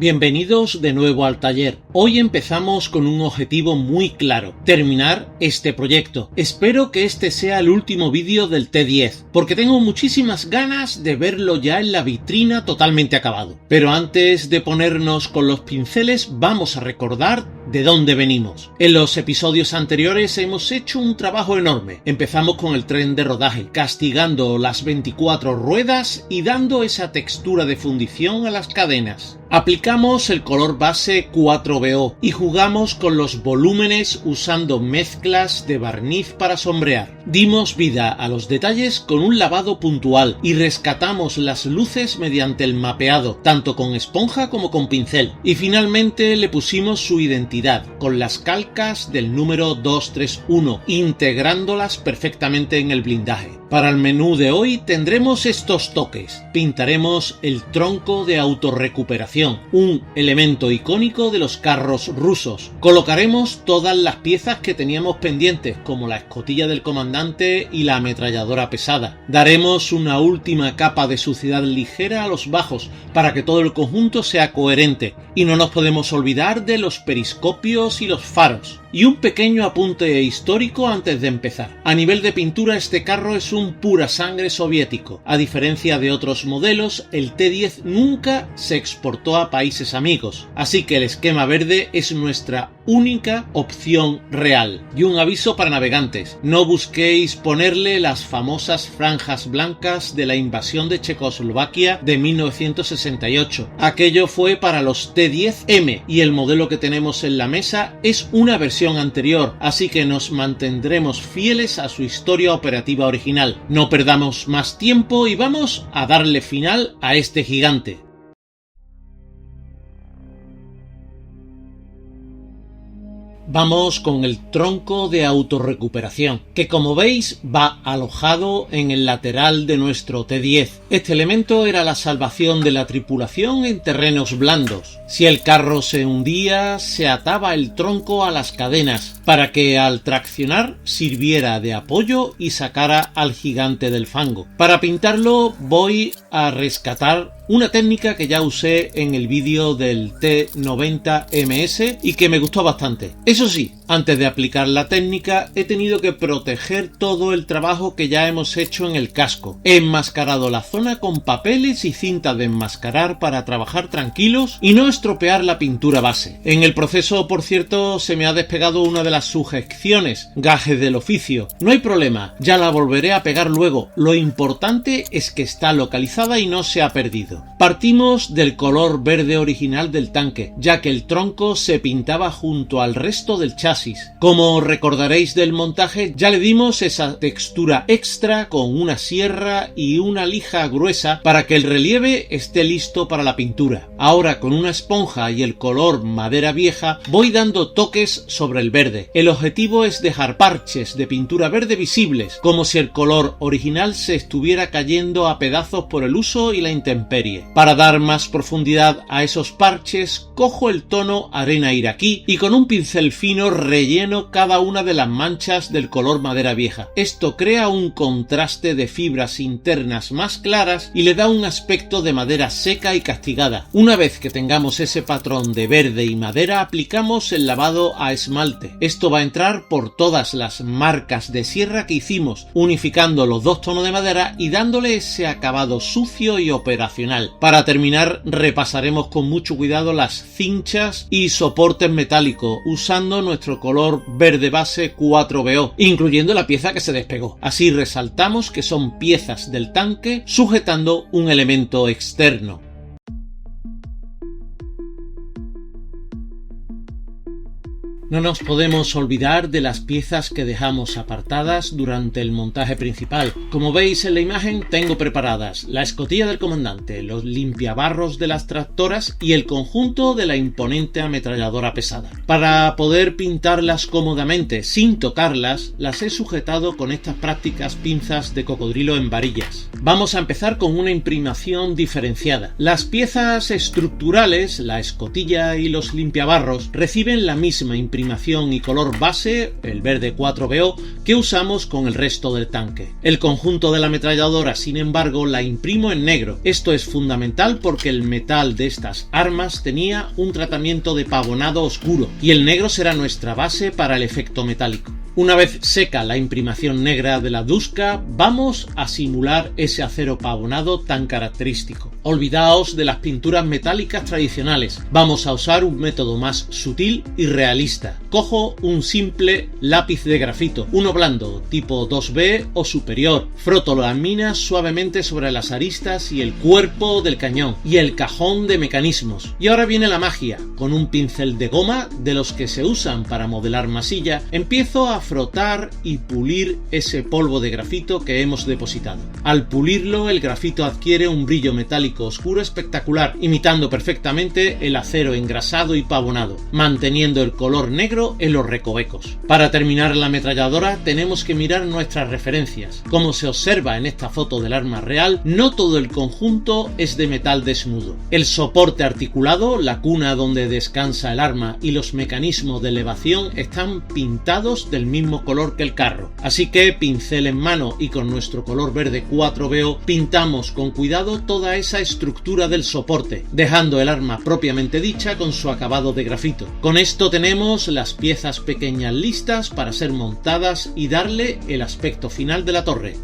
Bienvenidos de nuevo al taller. Hoy empezamos con un objetivo muy claro: terminar este proyecto. Espero que este sea el último vídeo del T10, porque tengo muchísimas ganas de verlo ya en la vitrina totalmente acabado. Pero antes de ponernos con los pinceles, vamos a recordar de dónde venimos. En los episodios anteriores hemos hecho un trabajo enorme. Empezamos con el tren de rodaje, castigando las 24 ruedas y dando esa textura de fundición a las cadenas. Aplicamos el color base 4BO y jugamos con los volúmenes usando mezclas de barniz para sombrear. Dimos vida a los detalles con un lavado puntual y rescatamos las luces mediante el mapeado, tanto con esponja como con pincel. Y finalmente le pusimos su identidad, con las calcas del número 231, integrándolas perfectamente en el blindaje. Para el menú de hoy tendremos estos toques. Pintaremos el tronco de autorrecuperación, un elemento icónico de los carros rusos. Colocaremos todas las piezas que teníamos pendientes, como la escotilla del comandante y la ametralladora pesada. Daremos una última capa de suciedad ligera a los bajos para que todo el conjunto sea coherente, y no nos podemos olvidar de los periscopios y los faros. Y un pequeño apunte histórico antes de empezar. A nivel de pintura, este carro es un pura sangre soviético. A diferencia de otros modelos, el T10 nunca se exportó a países amigos, así que el esquema verde es nuestra única opción real. Y un aviso para navegantes: no busquéis ponerle las famosas franjas blancas de la invasión de Checoslovaquia de 1968. Aquello fue para los T10M y el modelo que tenemos en la mesa es una versión anterior, así que nos mantendremos fieles a su historia operativa original. No perdamos más tiempo y vamos a darle final a este gigante. Vamos con el tronco de autorrecuperación, que como veis va alojado en el lateral de nuestro T10. Este elemento era la salvación de la tripulación en terrenos blandos. Si el carro se hundía, se ataba el tronco a las cadenas para que al traccionar sirviera de apoyo y sacara al gigante del fango. Para pintarlo voy a rescatar una técnica que ya usé en el vídeo del T90MS y que me gustó bastante. Eso sí, antes de aplicar la técnica he tenido que proteger todo el trabajo que ya hemos hecho en el casco. He enmascarado la zona con papeles y cinta de enmascarar para trabajar tranquilos y no estropear la pintura base. En el proceso, por cierto, se me ha despegado una de las sujeciones, gajes del oficio. No hay problema, ya la volveré a pegar luego. Lo importante es que está localizada y no se ha perdido. Partimos del color verde original del tanque, ya que el tronco se pintaba junto al resto del chasis. Como recordaréis del montaje, ya le dimos esa textura extra con una sierra y una lija gruesa para que el relieve esté listo para la pintura. Ahora, con una esponja y el color madera vieja, voy dando toques sobre el verde. El objetivo es dejar parches de pintura verde visibles, como si el color original se estuviera cayendo a pedazos por el uso y la intemperie. Para dar más profundidad a esos parches, cojo el tono arena iraquí y con un pincel fino relleno cada una de las manchas del color madera vieja. Esto crea un contraste de fibras internas más claras y le da un aspecto de madera seca y castigada. Una vez que tengamos ese patrón de verde y madera, aplicamos el lavado a esmalte. Esto va a entrar por todas las marcas de sierra que hicimos, unificando los dos tonos de madera y dándole ese acabado sucio y operacional. Para terminar, repasaremos con mucho cuidado las cinchas y soportes metálicos usando nuestro color verde base 4BO, incluyendo la pieza que se despegó. Así resaltamos que son piezas del tanque sujetando un elemento externo. No nos podemos olvidar de las piezas que dejamos apartadas durante el montaje principal. Como veis en la imagen, tengo preparadas la escotilla del comandante, los limpiabarros de las tractoras y el conjunto de la imponente ametralladora pesada. Para poder pintarlas cómodamente sin tocarlas, las he sujetado con estas prácticas pinzas de cocodrilo en varillas. Vamos a empezar con una imprimación diferenciada. Las piezas estructurales, la escotilla y los limpiabarros, reciben la misma imprimación imprimación y color base, el verde 4BO, que usamos con el resto del tanque. El conjunto de la ametralladora, sin embargo, la imprimo en negro. Esto es fundamental porque el metal de estas armas tenía un tratamiento de pavonado oscuro y el negro será nuestra base para el efecto metálico. Una vez seca la imprimación negra de la Duska, vamos a simular ese acero pavonado tan característico. Olvidaos de las pinturas metálicas tradicionales. Vamos a usar un método más sutil y realista. Cojo un simple lápiz de grafito, uno blando, tipo 2B o superior. Froto las minas suavemente sobre las aristas y el cuerpo del cañón y el cajón de mecanismos. Y ahora viene la magia. Con un pincel de goma, de los que se usan para modelar masilla, empiezo a frotar y pulir ese polvo de grafito que hemos depositado. Al pulirlo, el grafito adquiere un brillo metálico oscuro espectacular, imitando perfectamente el acero engrasado y pavonado, manteniendo el color negro en los recovecos. Para terminar la ametralladora tenemos que mirar nuestras referencias. Como se observa en esta foto del arma real, no todo el conjunto es de metal desnudo. El soporte articulado, la cuna donde descansa el arma y los mecanismos de elevación están pintados del mismo color que el carro. Así que pincel en mano y con nuestro color verde 4BO pintamos con cuidado toda esa estructura del soporte, dejando el arma propiamente dicha con su acabado de grafito. Con esto tenemos las piezas pequeñas listas para ser montadas y darle el aspecto final de la torre.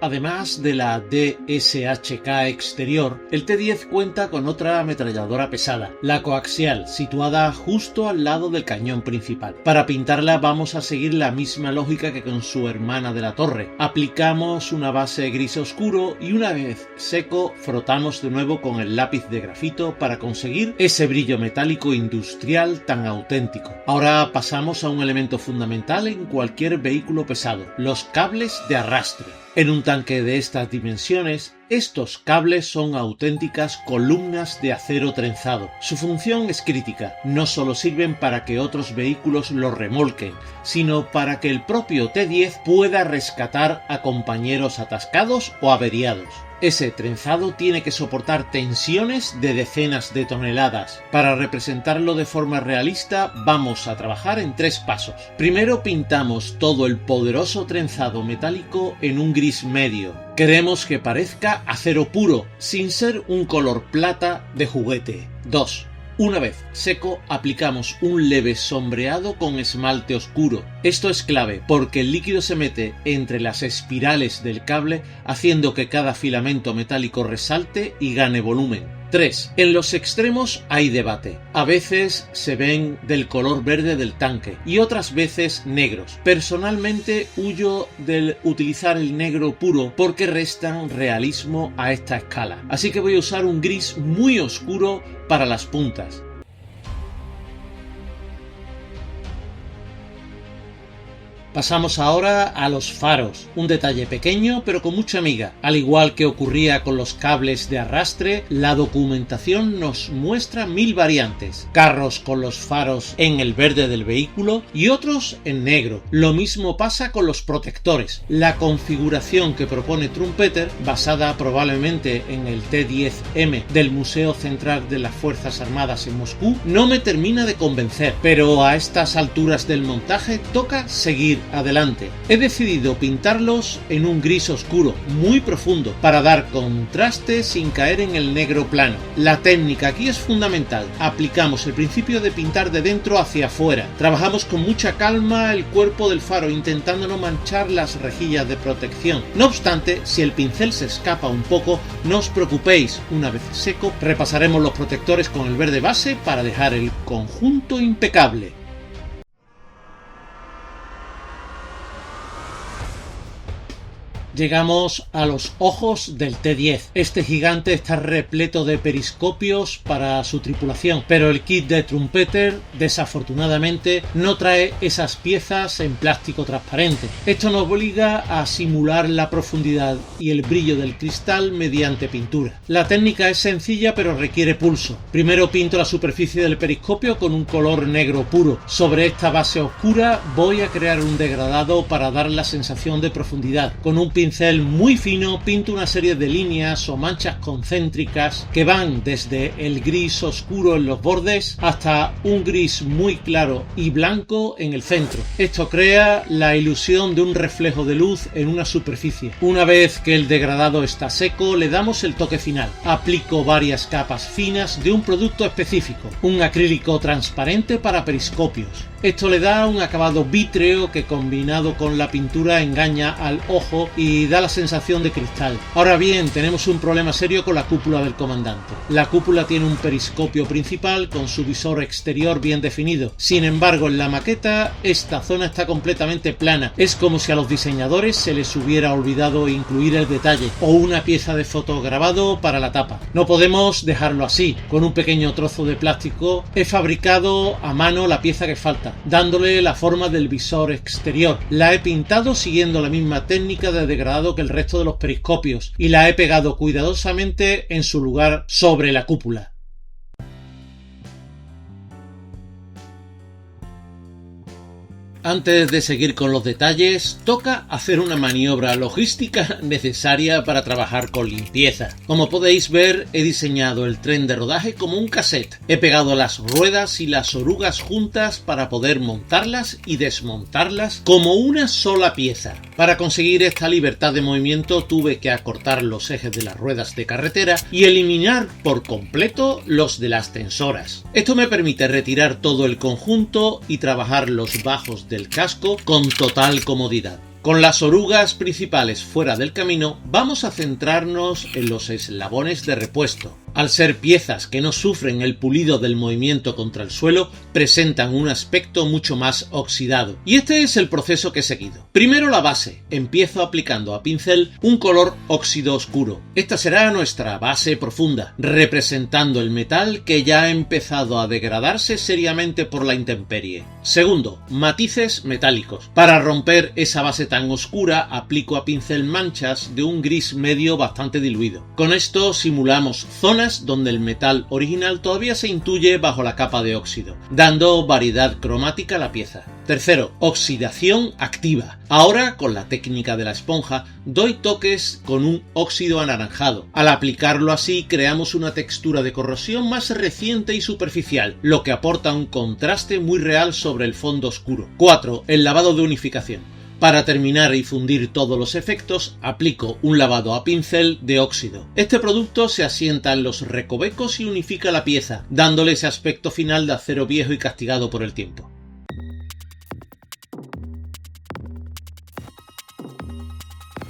Además de la DSHK exterior, el T10 cuenta con otra ametralladora pesada, la coaxial, situada justo al lado del cañón principal. Para pintarla vamos a seguir la misma lógica que con su hermana de la torre. Aplicamos una base gris oscuro y una vez seco frotamos de nuevo con el lápiz de grafito para conseguir ese brillo metálico industrial tan auténtico. Ahora pasamos a un elemento fundamental en cualquier vehículo pesado, los cables de arrastre. En un tanque de estas dimensiones, estos cables son auténticas columnas de acero trenzado. Su función es crítica, no solo sirven para que otros vehículos los remolquen, sino para que el propio T10 pueda rescatar a compañeros atascados o averiados. Ese trenzado tiene que soportar tensiones de decenas de toneladas. Para representarlo de forma realista vamos a trabajar en 3 pasos. Primero pintamos todo el poderoso trenzado metálico en un gris medio. Queremos que parezca acero puro, sin ser un color plata de juguete. 2. Una vez seco, aplicamos un leve sombreado con esmalte oscuro. Esto es clave porque el líquido se mete entre las espirales del cable, haciendo que cada filamento metálico resalte y gane volumen. 3. En los extremos hay debate. A veces se ven del color verde del tanque y otras veces negros. Personalmente huyo del utilizar el negro puro porque restan realismo a esta escala. Así que voy a usar un gris muy oscuro para las puntas. Pasamos ahora a los faros, un detalle pequeño pero con mucha miga. Al igual que ocurría con los cables de arrastre, la documentación nos muestra 1000 variantes. Carros con los faros en el verde del vehículo y otros en negro. Lo mismo pasa con los protectores. La configuración que propone Trumpeter, basada probablemente en el T10M del Museo Central de las Fuerzas Armadas en Moscú, no me termina de convencer, pero a estas alturas del montaje toca seguir adelante. He decidido pintarlos en un gris oscuro, muy profundo, para dar contraste sin caer en el negro plano. La técnica aquí es fundamental. Aplicamos el principio de pintar de dentro hacia afuera. Trabajamos con mucha calma el cuerpo del faro, intentando no manchar las rejillas de protección. No obstante, si el pincel se escapa un poco, no os preocupéis. Una vez seco, repasaremos los protectores con el verde base para dejar el conjunto impecable. Llegamos a los ojos del T10. Este gigante está repleto de periscopios para su tripulación, pero el kit de Trumpeter desafortunadamente no trae esas piezas en plástico transparente. Esto nos obliga a simular la profundidad y el brillo del cristal mediante pintura. La técnica es sencilla pero requiere pulso. Primero pinto la superficie del periscopio con un color negro puro. Sobre esta base oscura voy a crear un degradado para dar la sensación de profundidad. Con un pincel pincel muy fino pinto una serie de líneas o manchas concéntricas que van desde el gris oscuro en los bordes hasta un gris muy claro y blanco en el centro. Esto crea la ilusión de un reflejo de luz en una superficie. Una vez que el degradado está seco, le damos el toque final. Aplico varias capas finas de un producto específico, un acrílico transparente para periscopios. Esto le da un acabado vítreo que, combinado con la pintura, engaña al ojo y da la sensación de cristal. Ahora bien, tenemos un problema serio con la cúpula del comandante. La cúpula tiene un periscopio principal con su visor exterior bien definido. Sin embargo, en la maqueta esta zona está completamente plana. Es como si a los diseñadores se les hubiera olvidado incluir el detalle o una pieza de fotograbado para la tapa. No podemos dejarlo así. Con un pequeño trozo de plástico he fabricado a mano la pieza que falta, dándole la forma del visor exterior. La he pintado siguiendo la misma técnica de degradado que el resto de los periscopios y la he pegado cuidadosamente en su lugar sobre la cúpula. Antes de seguir con los detalles, toca hacer una maniobra logística necesaria para trabajar con limpieza. Como podéis ver, he diseñado el tren de rodaje como un cassette. He pegado las ruedas y las orugas juntas para poder montarlas y desmontarlas como una sola pieza. Para conseguir esta libertad de movimiento tuve que acortar los ejes de las ruedas de carretera y eliminar por completo los de las tensoras. Esto me permite retirar todo el conjunto y trabajar los bajos del casco con total comodidad. Con las orugas principales fuera del camino, vamos a centrarnos en los eslabones de repuesto. Al ser piezas que no sufren el pulido del movimiento contra el suelo, presentan un aspecto mucho más oxidado. Y este es el proceso que he seguido. Primero la base. Empiezo aplicando a pincel un color óxido oscuro. Esta será nuestra base profunda, representando el metal que ya ha empezado a degradarse seriamente por la intemperie. Segundo, matices metálicos. Para romper esa base tan oscura, aplico a pincel manchas de un gris medio bastante diluido. Con esto simulamos zonas donde el metal original todavía se intuye bajo la capa de óxido, dando variedad cromática a la pieza. Tercero, oxidación activa. Ahora, con la técnica de la esponja, doy toques con un óxido anaranjado. Al aplicarlo así, creamos una textura de corrosión más reciente y superficial, lo que aporta un contraste muy real sobre el fondo oscuro. 4. El lavado de unificación. Para terminar y fundir todos los efectos, aplico un lavado a pincel de óxido. Este producto se asienta en los recovecos y unifica la pieza, dándole ese aspecto final de acero viejo y castigado por el tiempo.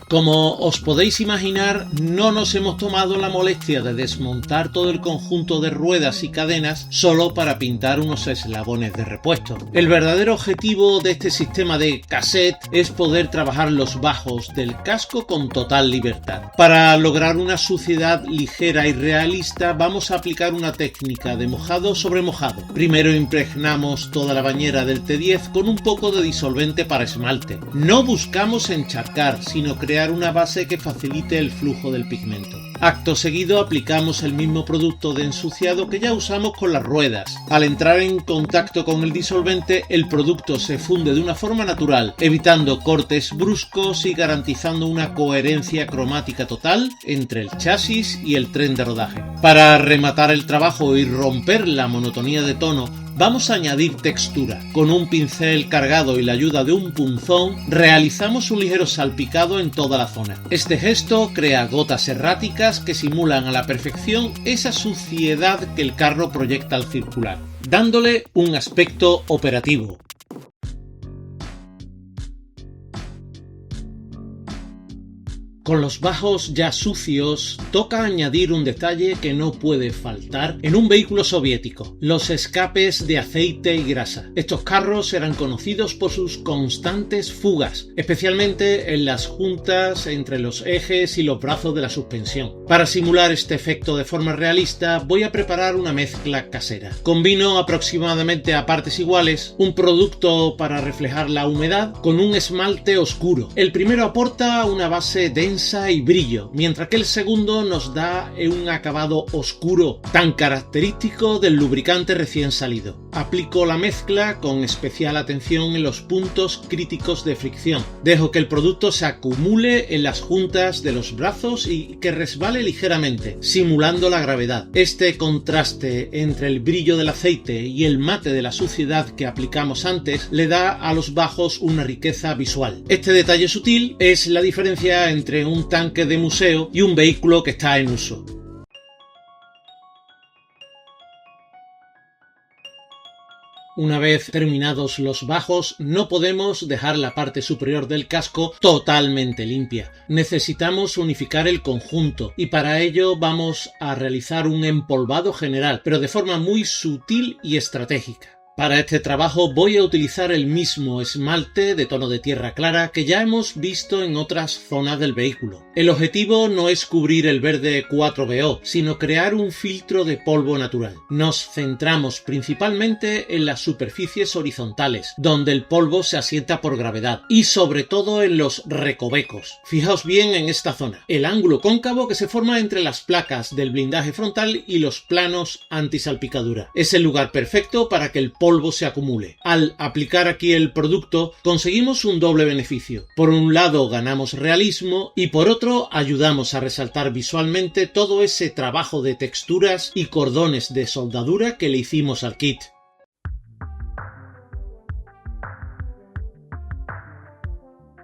Como os podéis imaginar, no nos hemos tomado la molestia de desmontar todo el conjunto de ruedas y cadenas solo para pintar unos eslabones de repuesto. El verdadero objetivo de este sistema de cassette es poder trabajar los bajos del casco con total libertad. Para lograr una suciedad ligera y realista, vamos a aplicar una técnica de mojado sobre mojado. Primero impregnamos toda la bañera del T10 con un poco de disolvente para esmalte. No buscamos encharcar, sino crear una base que facilite el flujo del pigmento. Acto seguido aplicamos el mismo producto de ensuciado que ya usamos con las ruedas. Al entrar en contacto con el disolvente, el producto se funde de una forma natural, evitando cortes bruscos y garantizando una coherencia cromática total entre el chasis y el tren de rodaje. Para rematar el trabajo y romper la monotonía de tono, vamos a añadir textura. Con un pincel cargado y la ayuda de un punzón, realizamos un ligero salpicado en toda la zona. Este gesto crea gotas erráticas que simulan a la perfección esa suciedad que el carro proyecta al circular, dándole un aspecto operativo. Con los bajos ya sucios, toca añadir un detalle que no puede faltar en un vehículo soviético: los escapes de aceite y grasa. Estos carros eran conocidos por sus constantes fugas, especialmente en las juntas entre los ejes y los brazos de la suspensión. Para simular este efecto de forma realista, voy a preparar una mezcla casera. Combino aproximadamente a partes iguales un producto para reflejar la humedad con un esmalte oscuro. El primero aporta una base densa y brillo, mientras que el segundo nos da un acabado oscuro tan característico del lubricante recién salido. Aplico la mezcla con especial atención en los puntos críticos de fricción. Dejo que el producto se acumule en las juntas de los brazos y que resbale ligeramente, simulando la gravedad. Este contraste entre el brillo del aceite y el mate de la suciedad que aplicamos antes le da a los bajos una riqueza visual. Este detalle sutil es la diferencia entre un tanque de museo y un vehículo que está en uso. Una vez terminados los bajos, no podemos dejar la parte superior del casco totalmente limpia. Necesitamos unificar el conjunto y para ello vamos a realizar un empolvado general, pero de forma muy sutil y estratégica. Para este trabajo voy a utilizar el mismo esmalte de tono de tierra clara que ya hemos visto en otras zonas del vehículo. El objetivo no es cubrir el verde 4BO, sino crear un filtro de polvo natural. Nos centramos principalmente en las superficies horizontales, donde el polvo se asienta por gravedad, y sobre todo en los recovecos. Fijaos bien en esta zona, el ángulo cóncavo que se forma entre las placas del blindaje frontal y los planos antisalpicadura. Es el lugar perfecto para que el polvo se acumule. Al aplicar aquí el producto conseguimos un doble beneficio. Por un lado ganamos realismo y por otro ayudamos a resaltar visualmente todo ese trabajo de texturas y cordones de soldadura que le hicimos al kit.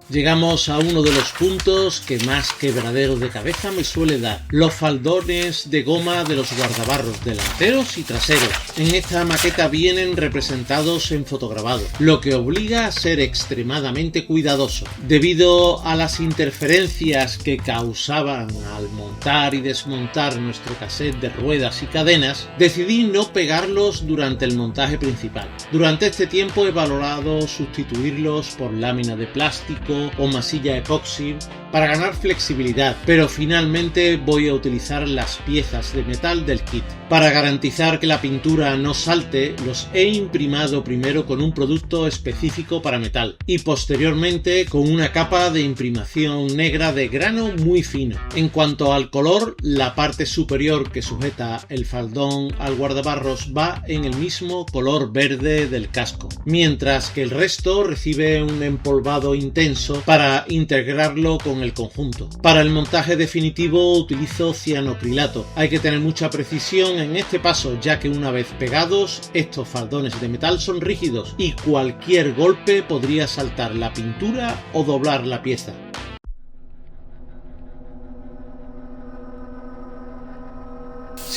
Llegamos a uno de los puntos que más quebradero de cabeza me suele dar, los faldones de goma de los guardabarros delanteros y traseros. En esta maqueta vienen representados en fotograbado, lo que obliga a ser extremadamente cuidadoso. Debido a las interferencias que causaban al montar y desmontar nuestro cassette de ruedas y cadenas, decidí no pegarlos durante el montaje principal. Durante este tiempo he valorado sustituirlos por lámina de plástico o masilla epoxi para ganar flexibilidad, pero finalmente voy a utilizar las piezas de metal del kit. Para garantizar que la pintura no salte, los he imprimado primero con un producto específico para metal y posteriormente con una capa de imprimación negra de grano muy fino. En cuanto al color, la parte superior que sujeta el faldón al guardabarros va en el mismo color verde del casco, mientras que el resto recibe un empolvado intenso para integrarlo con el conjunto. Para el montaje definitivo utilizo cianocrilato. Hay que tener mucha precisión en este paso, ya que una vez pegados, estos faldones de metal son rígidos y cualquier golpe podría saltar la pintura o doblar la pieza.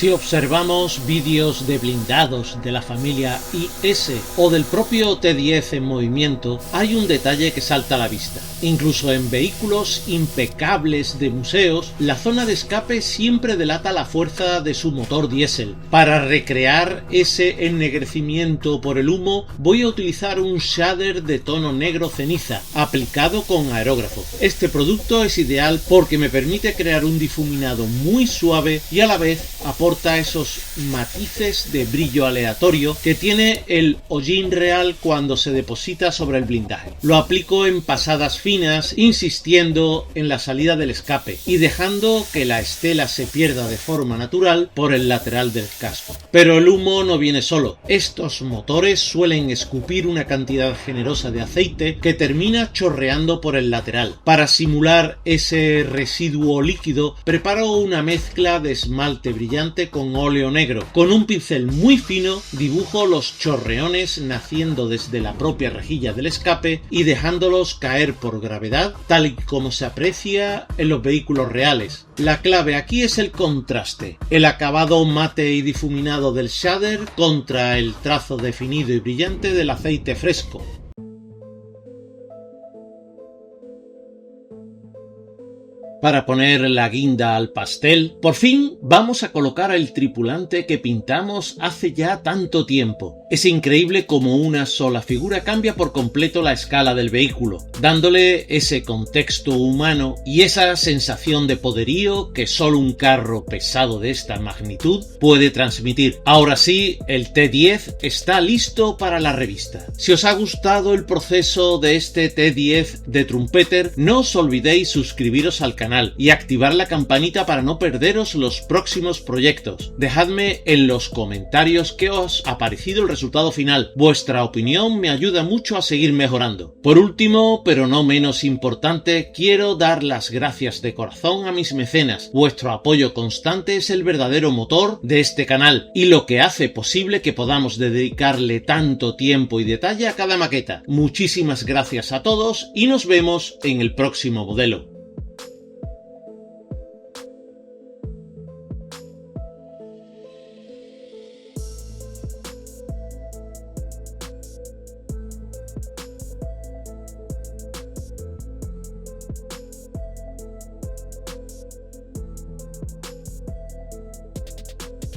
Si observamos vídeos de blindados de la familia IS o del propio T10 en movimiento, hay un detalle que salta a la vista. Incluso en vehículos impecables de museos, la zona de escape siempre delata la fuerza de su motor diésel. Para recrear ese ennegrecimiento por el humo, voy a utilizar un shader de tono negro ceniza, aplicado con aerógrafo. Este producto es ideal porque me permite crear un difuminado muy suave y a la vez aporta esos matices de brillo aleatorio que tiene el hollín real cuando se deposita sobre el blindaje. Lo aplico en pasadas finas, insistiendo en la salida del escape y dejando que la estela se pierda de forma natural por el lateral del casco. Pero el humo no viene solo. Estos motores suelen escupir una cantidad generosa de aceite que termina chorreando por el lateral. Para simular ese residuo líquido, preparo una mezcla de esmalte brillante con óleo negro. Con un pincel muy fino dibujo los chorreones naciendo desde la propia rejilla del escape y dejándolos caer por gravedad, tal y como se aprecia en los vehículos reales. La clave aquí es el contraste, el acabado mate y difuminado del shader contra el trazo definido y brillante del aceite fresco. Para poner la guinda al pastel, por fin vamos a colocar al tripulante que pintamos hace ya tanto tiempo. Es increíble cómo una sola figura cambia por completo la escala del vehículo, dándole ese contexto humano y esa sensación de poderío que solo un carro pesado de esta magnitud puede transmitir. Ahora sí, el T10 está listo para la revista. Si os ha gustado el proceso de este T10 de Trumpeter, no os olvidéis suscribiros al canal y activar la campanita para no perderos los próximos proyectos. Dejadme en los comentarios qué os ha parecido el resultado resultado final. Vuestra opinión me ayuda mucho a seguir mejorando. Por último, pero no menos importante, quiero dar las gracias de corazón a mis mecenas. Vuestro apoyo constante es el verdadero motor de este canal y lo que hace posible que podamos dedicarle tanto tiempo y detalle a cada maqueta. Muchísimas gracias a todos y nos vemos en el próximo modelo.